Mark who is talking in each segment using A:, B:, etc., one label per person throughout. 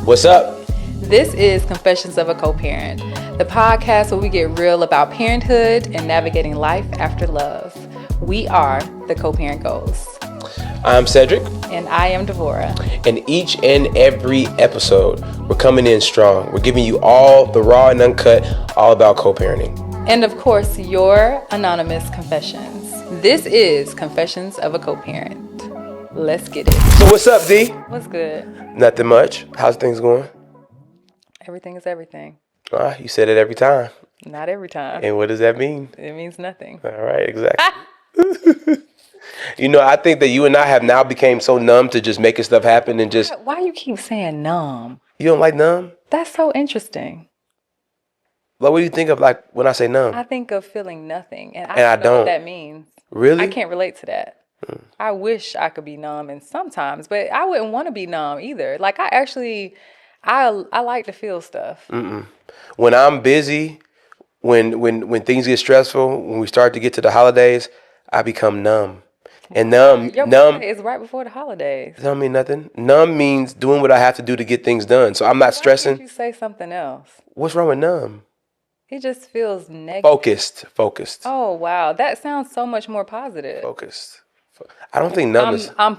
A: What's up?
B: This is Confessions of a Co-Parent, the podcast where we get real about parenthood and navigating life after love. We are the Co-Parent Goals.
A: I'm Cedric.
B: And I am Devorah.
A: And each and every episode, we're coming in strong. We're giving you all the raw and uncut, all about co-parenting.
B: And of course, your anonymous confessions. This is Confessions of a Co-Parent. Let's get it.
A: So what's up, D?
B: What's good?
A: Nothing much. How's things going?
B: Everything is everything.
A: You said it every time.
B: Not every time.
A: And what does that mean?
B: It means nothing.
A: All right, exactly. I think that you and I have now became so numb to just making stuff happen and just...
B: Why you keep saying numb?
A: You don't like numb?
B: That's so interesting.
A: Like, what do you think of, like, when I say numb?
B: I think of feeling nothing. And
A: I
B: don't know
A: don't.
B: what that means.
A: Really?
B: I can't relate to that. I wish I could be numb and sometimes, but I wouldn't want to be numb either. Like, I like to feel stuff.
A: When I'm busy, when things get stressful, when we start to get to the holidays, I become numb. And numb
B: is right before the holidays.
A: Doesn't mean nothing. Numb means doing what I have to do to get things done. So I'm not stressing.
B: Why can't you say something else?
A: What's wrong with numb?
B: It just feels negative.
A: Focused.
B: Oh, wow. That sounds so much more positive.
A: Focused. I don't think numb is...
B: I'm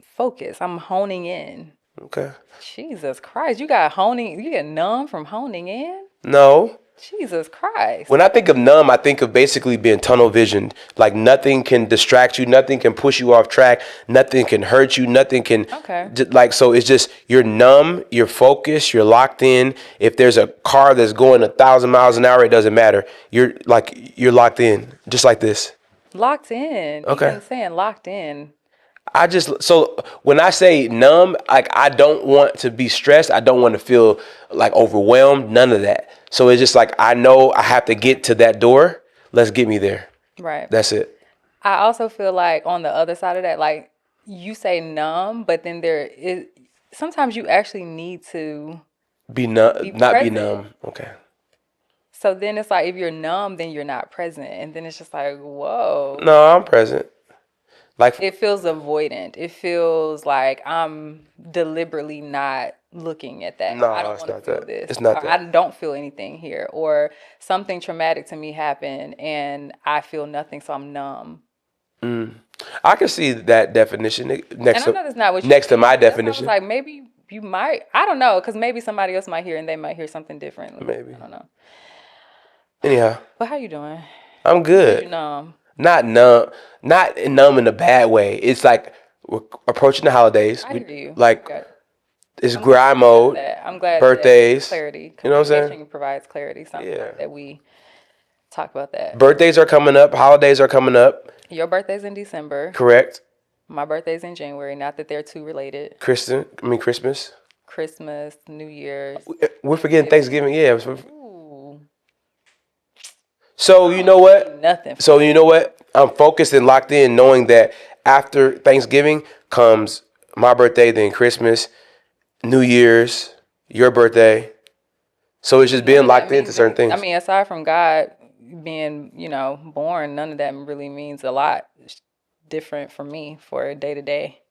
B: focused. I'm honing in.
A: Okay.
B: Jesus Christ. You get numb from honing in?
A: No.
B: Jesus Christ.
A: When I think of numb, I think of basically being tunnel visioned. Like, nothing can distract you. Nothing can push you off track. Nothing can hurt you. Nothing can...
B: Okay.
A: So it's just, you're numb, you're focused, you're locked in. If there's a car that's going 1,000 miles an hour, it doesn't matter. You're locked in, just like this.
B: Locked in.
A: Okay.
B: You've been saying locked in.
A: So when I say numb, like, I don't want to be stressed. I don't want to feel like overwhelmed. None of that. So it's just like, I know I have to get to that door. Let's get me there.
B: Right.
A: That's it.
B: I also feel like on the other side of that, like, you say numb, but then sometimes you actually need to
A: be numb, not
B: present.
A: Be numb. Okay.
B: So then it's like, if you're numb, then you're not present. And then it's just like, whoa.
A: No, I'm present. Like,
B: it feels avoidant. It feels like I'm deliberately not looking at that.
A: No,
B: I don't
A: it's
B: want to
A: not
B: feel
A: that.
B: this.
A: It's not that.
B: I don't feel anything here. Or something traumatic to me happened and I feel nothing, so I'm numb.
A: I can see that definition next to my definition.
B: Like, maybe you might. I don't know, because maybe somebody else might hear and they might hear something different.
A: Maybe.
B: I don't know.
A: Anyhow.
B: But how you doing?
A: I'm good.
B: You're numb.
A: Not numb in a bad way. It's like, we're approaching the holidays.
B: I hear you.
A: Like,
B: okay.
A: It's grind mode.
B: I'm glad
A: birthdays.
B: Clarity.
A: You know what I'm saying?
B: Provides clarity. Something that we talk about that.
A: Birthdays are coming up. Holidays are coming up.
B: Your birthday's in December.
A: Correct.
B: My birthday's in January. Not that they're too related.
A: Christmas.
B: Christmas, New Year's.
A: We're forgetting Thanksgiving. Yeah. So you know what?
B: Nothing.
A: So you know what? I'm focused and locked in, knowing that after Thanksgiving comes my birthday, then Christmas, New Year's, your birthday. So it's just being locked into certain things.
B: I mean, aside from God being, born, none of that really means a lot. It's different for me for day to day,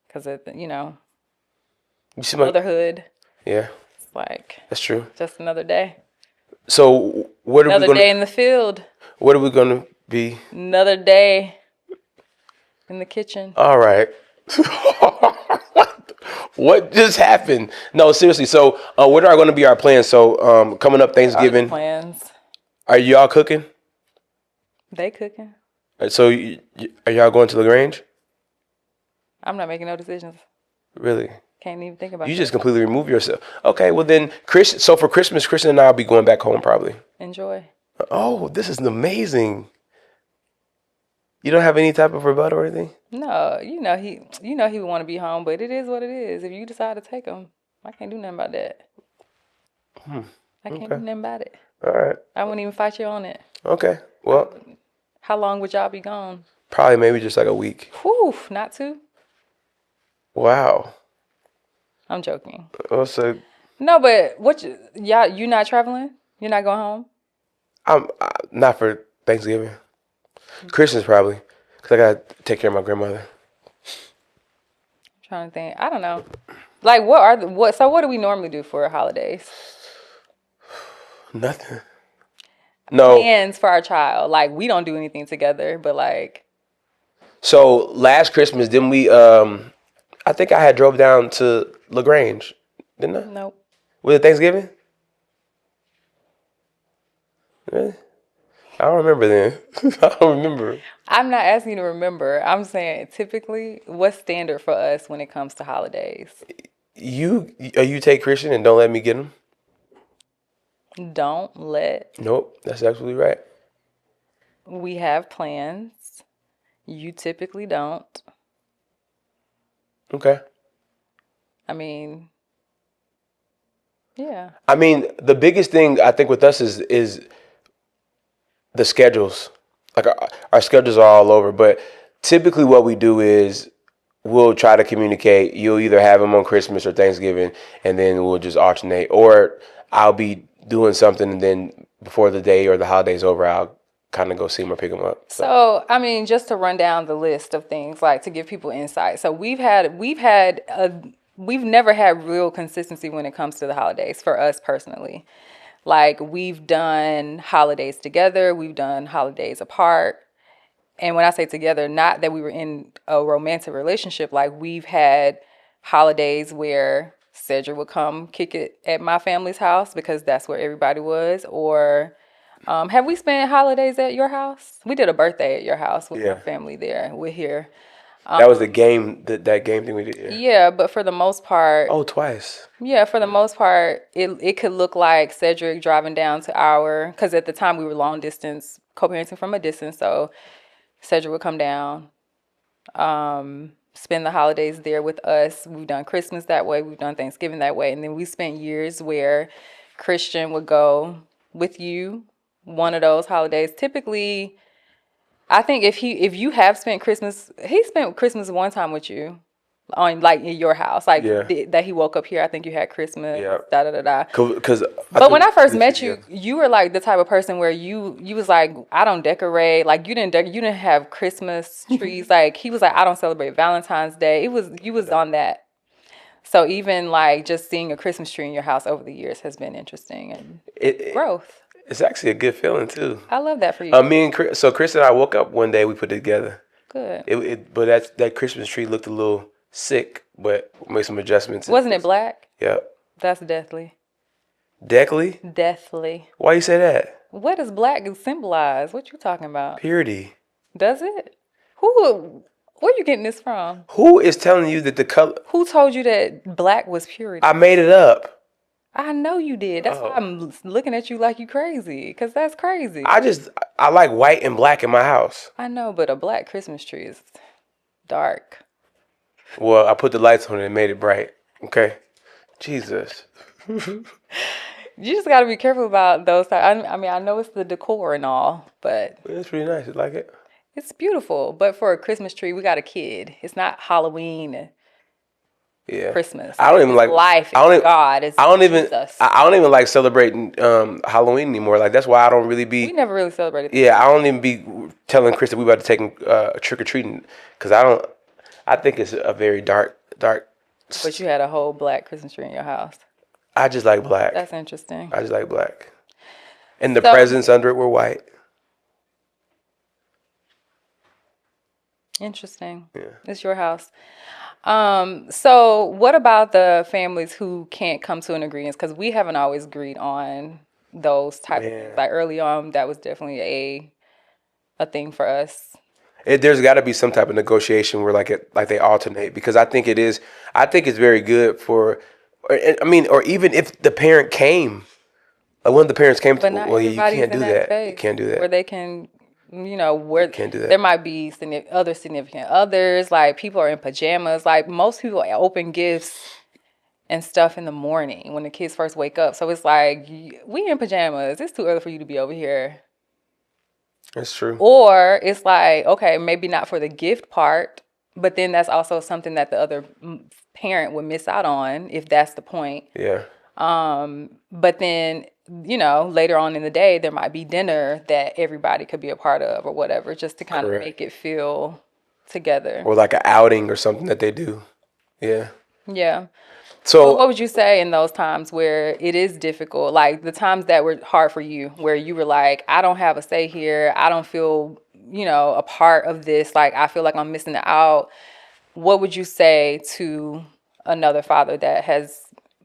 B: because
A: you see
B: motherhood.
A: Yeah,
B: it's like
A: that's true.
B: Just another day.
A: So what are we
B: another day in the field?
A: What are we gonna be?
B: Another day in the kitchen.
A: All right. What just happened? No, seriously. So, what are going to be our plans? So, coming up Thanksgiving.
B: Plans.
A: Are y'all cooking?
B: They cooking.
A: So, are y'all going to LaGrange?
B: I'm not making no decisions.
A: Really?
B: Can't even think about it.
A: You just completely remove yourself. Okay, well then, so for Christmas, Kristen and I will be going back home probably.
B: Enjoy.
A: Oh, this is amazing. You don't have any type of rebuttal or anything?
B: No, he would want to be home, but it is what it is. If you decide to take him, I can't do nothing about that. I can't do nothing about it.
A: All right.
B: I wouldn't even fight you on it.
A: Okay. Well.
B: How long would y'all be gone?
A: Probably maybe just like a week.
B: Whew, not two.
A: Wow.
B: I'm joking.
A: So.
B: No, but you not traveling? You're not going home?
A: I'm not for Thanksgiving. Christmas probably, because I got to take care of my grandmother.
B: I'm trying to think. I don't know. Like, what do we normally do for holidays?
A: Nothing. No.
B: Plans for our child. Like, we don't do anything together, but like,
A: So last Christmas, didn't we? I think I had drove down to LaGrange, didn't I?
B: nope.
A: Was it Thanksgiving? Really? I don't remember then. I don't remember.
B: I'm not asking you to remember. I'm saying typically, what's standard for us when it comes to holidays?
A: You take Christian and don't let me get him?
B: Don't let.
A: Nope, that's absolutely right.
B: We have plans. You typically don't.
A: Okay.
B: I mean, yeah.
A: I mean, the biggest thing I think with us is the schedules. Like our schedules are all over, but typically what we do is we'll try to communicate. You'll either have them on Christmas or Thanksgiving, and then we'll just alternate. Or I'll be doing something, and then before the day or the holiday's over, I'll kind of go see them or pick them up.
B: So, I mean, just to run down the list of things, like to give people insight. So we've never had real consistency when it comes to the holidays for us personally. Like, we've done holidays together, we've done holidays apart. And when I say together, not that we were in a romantic relationship, like we've had holidays where Cedric would come kick it at my family's house because that's where everybody was. Or have we spent holidays at your house? We did a birthday at your house with my family there. We're here.
A: That was the game, that game thing we did.
B: Yeah, but for the most part.
A: Oh, twice.
B: Yeah, for the most part, it could look like Cedric driving down to because at the time we were long distance, co-parenting from a distance. So Cedric would come down, spend the holidays there with us. We've done Christmas that way. We've done Thanksgiving that way. And then we spent years where Christian would go with you one of those holidays. Typically, I think if you have spent Christmas, he spent Christmas one time with you on like in your house, like that he woke up here. I think you had Christmas.
A: Yeah.
B: Da da da da.
A: But
B: when I first met you, you were like the type of person where you was like, I don't decorate. Like you didn't have Christmas trees. Like he was like, I don't celebrate Valentine's Day. You was on that. So even like just seeing a Christmas tree in your house over the years has been interesting and growth.
A: It's actually a good feeling too.
B: I love that for you.
A: Chris and I woke up one day. We put it together.
B: Good.
A: But that Christmas tree looked a little sick, but we made some adjustments.
B: Wasn't it black?
A: Yep.
B: That's deathly.
A: Deathly?
B: Deathly.
A: Why you say that?
B: What does black symbolize? What you talking about?
A: Purity.
B: Does it? Where you getting this from?
A: Who is telling you that the color?
B: Who told you that black was purity?
A: I made it up.
B: I know you did. That's why I'm looking at you like you crazy, because that's crazy.
A: I like white and black in my house.
B: I know, but a black Christmas tree is dark.
A: Well, I put the lights on it and made it bright. Okay. Jesus.
B: You just got to be careful about those. I mean, I know it's the decor and all, but
A: it's pretty nice. You like it?
B: It's beautiful. But for a Christmas tree, we got a kid. It's not Halloween.
A: Yeah.
B: Christmas.
A: I don't even like
B: life.
A: God. I don't even like celebrating Halloween anymore. Like that's why I don't really be.
B: We never really celebrated.
A: Yeah, I don't even be telling Chris that we about to take him trick or treating because I don't. I think it's a very dark.
B: But you had a whole black Christmas tree in your house.
A: I just like black.
B: That's interesting.
A: I just like black, and the presents under it were white.
B: Interesting.
A: Yeah.
B: It's your house. So what about the families who can't come to an agreement? Because we haven't always agreed on those type of things. Like early on, that was definitely a thing for us.
A: There's got to be some type of negotiation where like they alternate because I think it's very good for, or even if the parent came, like one of the parents came to, well, you can't do that. You can't do that.
B: Where they can. Where
A: can't do that.
B: There might be other significant others, like people are in pajamas. Like most people open gifts and stuff in the morning when the kids first wake up. So it's like, we in pajamas. It's too early for you to be over here.
A: That's true.
B: Or it's like, okay, maybe not for the gift part, but then that's also something that the other parent would miss out on if that's the point.
A: Yeah.
B: But then, later on in the day, there might be dinner that everybody could be a part of or whatever, just to kind of make it feel together.
A: Or like an outing or something that they do. Yeah.
B: Yeah.
A: So
B: what would you say in those times where it is difficult, like the times that were hard for you, where you were like, I don't have a say here, I don't feel, a part of this, like I feel like I'm missing out. What would you say to another father that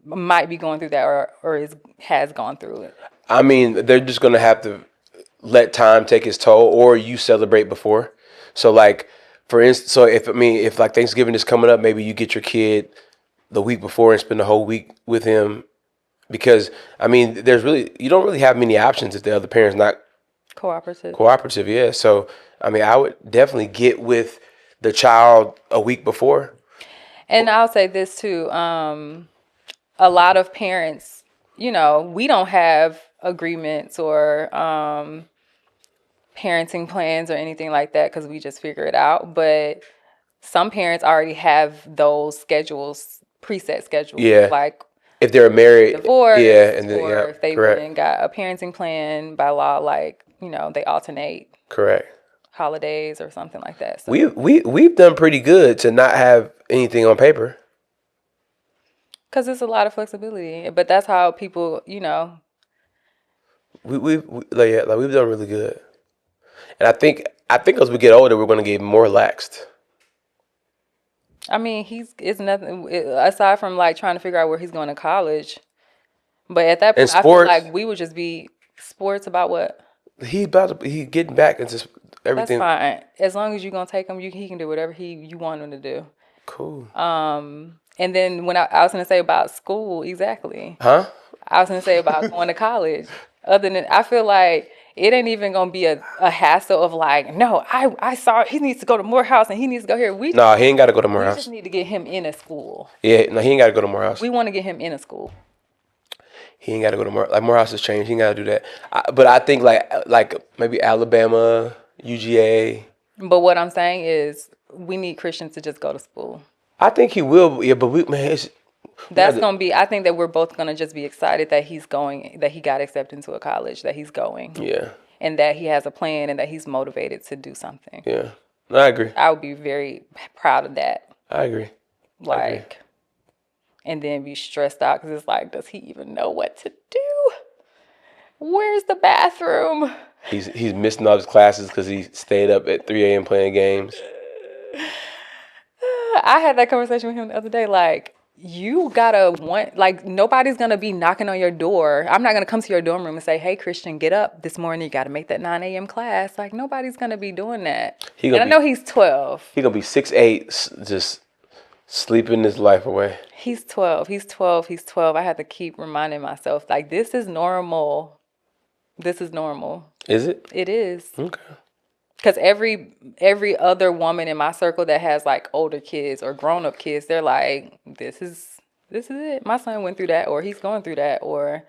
B: might be going through that has gone through it?
A: I mean, they're just gonna have to let time take its toll, or you celebrate before. So like, for instance, so if like Thanksgiving is coming up, maybe you get your kid the week before and spend the whole week with him, because I mean, you don't really have many options if the other parent's not cooperative. Yeah. So I mean, I would definitely get with the child a week before.
B: And I'll say this too. A lot of parents, we don't have agreements or parenting plans or anything like that because we just figure it out. But some parents already have those preset schedules.
A: Yeah.
B: Like
A: if they're married,
B: divorce,
A: and then
B: or if they went and got a parenting plan by law, like, they alternate.
A: Correct.
B: Holidays or something like that. So
A: we've done pretty good to not have anything on paper.
B: Because it's a lot of flexibility, but that's how people,
A: we've done really good, and I think as we get older, we're going to get more relaxed.
B: I mean, it's nothing aside from like trying to figure out where he's going to college. But at that point, I feel like we would just be sports about what
A: he getting back into everything.
B: That's fine. As long as you're gonna take him, he can do whatever you want him to do.
A: Cool.
B: And then when I was gonna say about school, exactly.
A: Huh?
B: I was gonna say about going to college. Other than, I feel like it ain't even gonna be a hassle of like, no, I saw he needs to go to Morehouse and he needs to go here.
A: He ain't got to go to Morehouse.
B: We just need to get him in a school.
A: Yeah, no, he ain't got to go to Morehouse.
B: We want to get him in a school.
A: He ain't got to go to Morehouse. Like, Morehouse has changed. He ain't got to do that. But I think like maybe Alabama, UGA.
B: But what I'm saying is, we need Christian to just go to school.
A: I think he will. Yeah, but
B: that's gonna be. I think that we're both gonna just be excited that he's going, that he got accepted into a college, that he's going.
A: Yeah.
B: And that he has a plan and that he's motivated to do something.
A: Yeah, I agree.
B: I would be very proud of that.
A: I agree.
B: And then be stressed out because it's like, does he even know what to do? Where's the bathroom?
A: He's missing all his classes because he stayed up at 3 a.m. playing games.
B: I had that conversation with him the other day. Like, you gotta nobody's gonna be knocking on your door. I'm not gonna come to your dorm room and say, hey, Christian, get up this morning. You gotta make that 9 a.m. class. Like, nobody's gonna be doing that. And I know he's 12.
A: He's gonna be 6'8", just sleeping his life away.
B: He's 12. I had to keep reminding myself, like, this is normal. This is normal.
A: Is it?
B: It is.
A: Okay.
B: Because every other woman in my circle that has like older kids or grown up kids, they're like, this is it. My son went through that, or he's going through that, or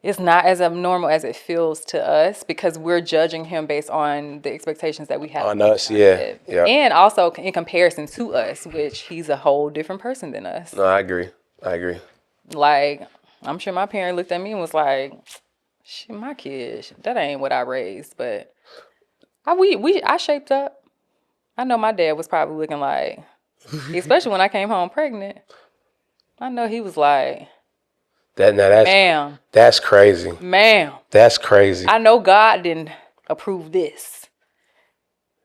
B: it's not as abnormal as it feels to us because we're judging him based on the expectations that we have
A: on us. Yeah.
B: And also in comparison to us, which he's a whole different person than us.
A: No, I agree.
B: Like, I'm sure my parent looked at me and was like, shit, my kid, that ain't what I raised, but I shaped up. I know my dad was probably looking like, especially when I came home pregnant. I know he was like,
A: ma'am, that's crazy.
B: Ma'am,
A: that's crazy.
B: I know God didn't approve this.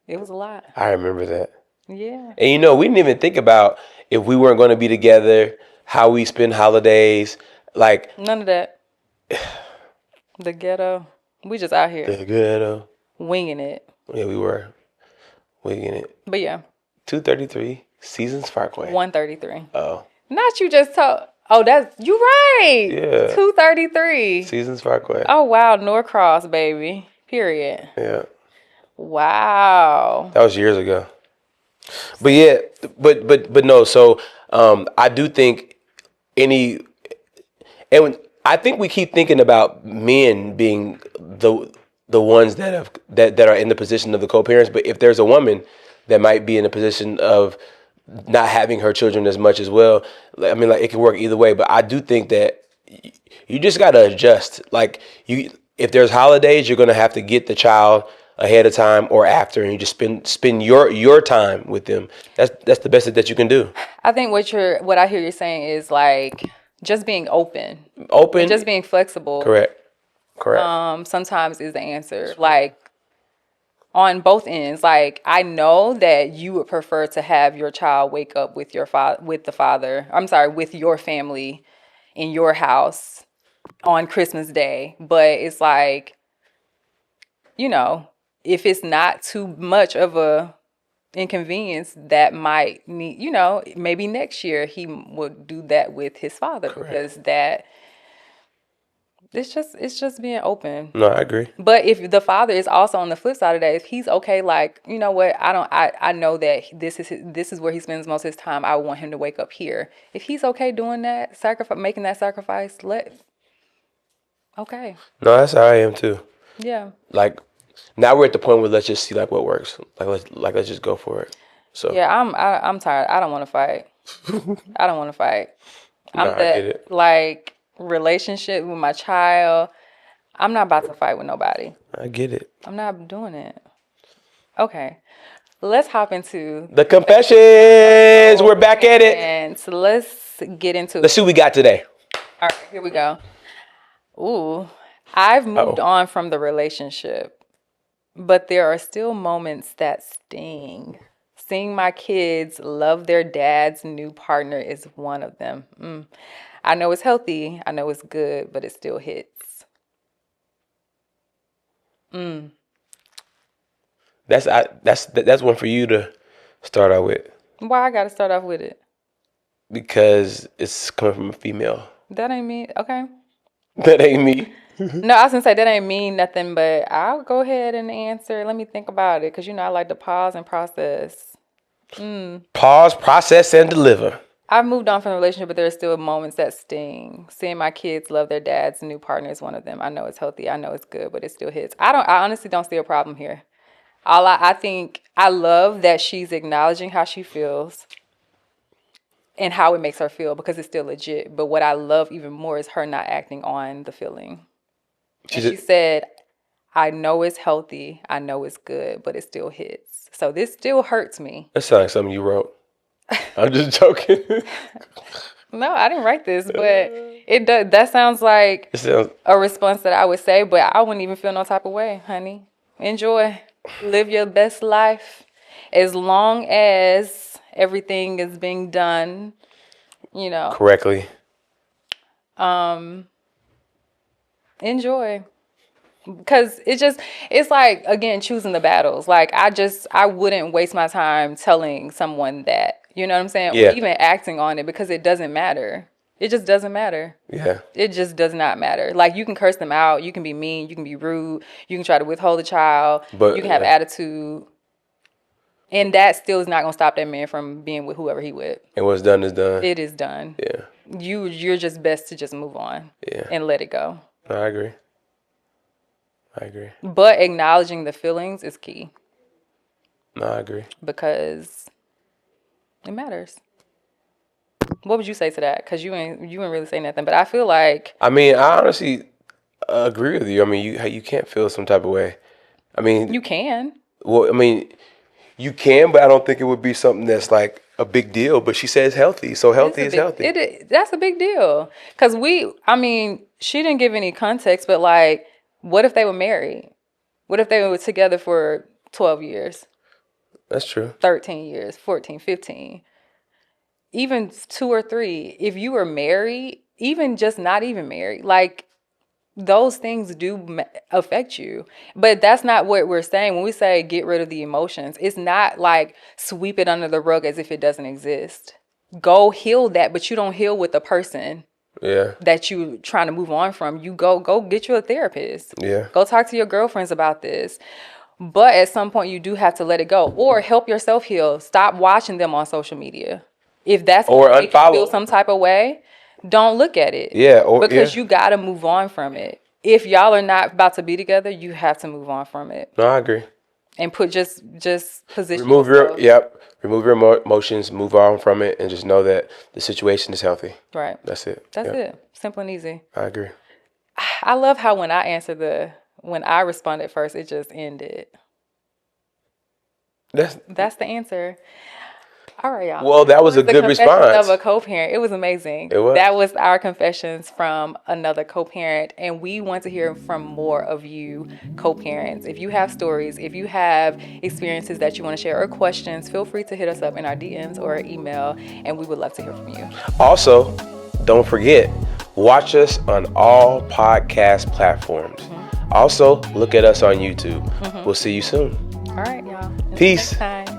B: It was a lot.
A: I remember that.
B: Yeah.
A: And we didn't even think about if we weren't going to be together, how we spend holidays, like
B: none of that. The ghetto. We just out here.
A: The ghetto.
B: Winging it.
A: Yeah, we were winging it.
B: But yeah.
A: 233 Seasons Parkway.
B: 133.
A: Oh.
B: Not you just told. Oh, you right.
A: Yeah.
B: 233.
A: Seasons Parkway.
B: Oh, wow. Norcross, baby. Period.
A: Yeah.
B: Wow.
A: That was years ago. But yeah, but no. So I do think I think we keep thinking about men being the ones that are in the position of the co-parents. But if there's a woman that might be in a position of not having her children as much as well, I mean, like, it can work either way. But I do think that you just got to adjust. Like, if there's holidays, you're going to have to get the child ahead of time or after, and you just spend your time with them. That's the best that you can do.
B: I think what I hear you saying is like just being open and
A: Open,
B: just being flexible.
A: correct.
B: Sometimes is the answer. Like on both ends. Like I know that you would prefer to have your child wake up with your with your family in your house on Christmas Day, but it's like, if it's not too much of a inconvenience, that might need, maybe next year he would do that with his father.
A: Correct.
B: Because that it's just being open.
A: No, I agree.
B: But if the father is also on the flip side of that, if he's okay, like, you know what, I know that this is where he spends most of his time. I want him to wake up here. If he's okay doing that, making that sacrifice, okay.
A: No, that's how I am too.
B: Yeah.
A: Like now we're at the point where let's just see like what works. Let's just go for it. So
B: Yeah, I'm tired. I don't want to fight. I don't want to fight.
A: I get it.
B: Like relationship with my child. I'm not about to fight with nobody.
A: I get it.
B: I'm not doing it. Okay. Let's hop into
A: The confessions. We're back at it.
B: and so let's get into
A: Let's see what we got today.
B: All right, here we go. Ooh, I've moved on from the relationship, but there are still moments that sting. Seeing my kids love their dad's new partner is one of them. I know it's healthy. I know it's good, but it still hits.
A: That's one for you to start out with
B: Why I got to start off with it?
A: because it's coming from a female.
B: That ain't me. Okay.
A: That ain't me.
B: No, I was going to say that ain't mean nothing, but I'll go ahead and answer. Let me think about it because, I like to pause and process.
A: Pause, process, and deliver.
B: I've moved on from the relationship, but there are still moments that sting. Seeing my kids love their dad's new partner is one of them. I know it's healthy. I know it's good, but it still hits. I honestly don't see a problem here. I think I love that she's acknowledging how she feels and how it makes her feel because it's still legit. But what I love even more is her not acting on the feeling. She said, I know it's healthy. I know it's good, but it still hits. So this still hurts me.
A: That sounds like something you wrote. I'm just joking.
B: No, I didn't write this, but it does. That sounds like a response that I would say, but I wouldn't even feel no type of way, honey. Enjoy. Live your best life. As long as everything is being done,
A: correctly.
B: Enjoy. Because it's like, again, choosing the battles. Like, I wouldn't waste my time telling someone that, you know what I'm saying?
A: Yeah.
B: Or even acting on it because it doesn't matter. It just doesn't matter.
A: Yeah.
B: It just does not matter. Like, you can curse them out. You can be mean. You can be rude. You can try to withhold the child. But you can have attitude. And that still is not going to stop that man from being with whoever he with.
A: And what's done is done.
B: It is done.
A: Yeah.
B: You're just best to just move on.
A: Yeah.
B: And let it go.
A: No, I agree.
B: But acknowledging the feelings is key.
A: No, I agree.
B: Because it matters. What would you say to that? Because you ain't really say nothing. But I feel like...
A: I mean, I honestly agree with you. I mean, you can't feel some type of way. I mean...
B: You can.
A: Well, I mean, you can, but I don't think it would be something that's like a big deal. But she says healthy. So healthy is healthy.
B: That's a big deal. Because she didn't give any context, but like... What if they were married? What if they were together for 12 years?
A: That's true.
B: 13 years, 14, 15. Even 2 or 3. If you were married, even just not even married, like those things do affect you. But that's not what we're saying. When we say get rid of the emotions, it's not like sweep it under the rug as if it doesn't exist. Go heal that, but you don't heal with the person.
A: Yeah.
B: That you trying to move on from. You go get you a therapist.
A: Yeah.
B: Go talk to your girlfriends about this. But at some point you do have to let it go. Or help yourself heal. Stop watching them on social media. If that's
A: or
B: going to make
A: unfollow.
B: you feel some type of way, don't look at it.
A: Yeah.
B: Because you gotta move on from it. If y'all are not about to be together, you have to move on from it.
A: No, I agree.
B: And put just position
A: Remove
B: yourself.
A: Remove your emotions, move on from it, and just know that the situation is healthy.
B: Right.
A: That's it.
B: That's it. Simple and easy.
A: I agree.
B: I love how when I responded first, it just ended. That's the answer. All right, y'all.
A: Well, that was a
B: The
A: good
B: confessions
A: response.
B: of a co-parent. It was amazing.
A: It was.
B: That was our confessions from another co-parent, and we want to hear from more of you co-parents. If you have stories, if you have experiences that you want to share or questions, feel free to hit us up in our DMs or email, and we would love to hear from you.
A: Also, don't forget, watch us on all podcast platforms. Also, look at us on YouTube. We'll see you soon.
B: All right, y'all. Until
A: Peace.
B: next time.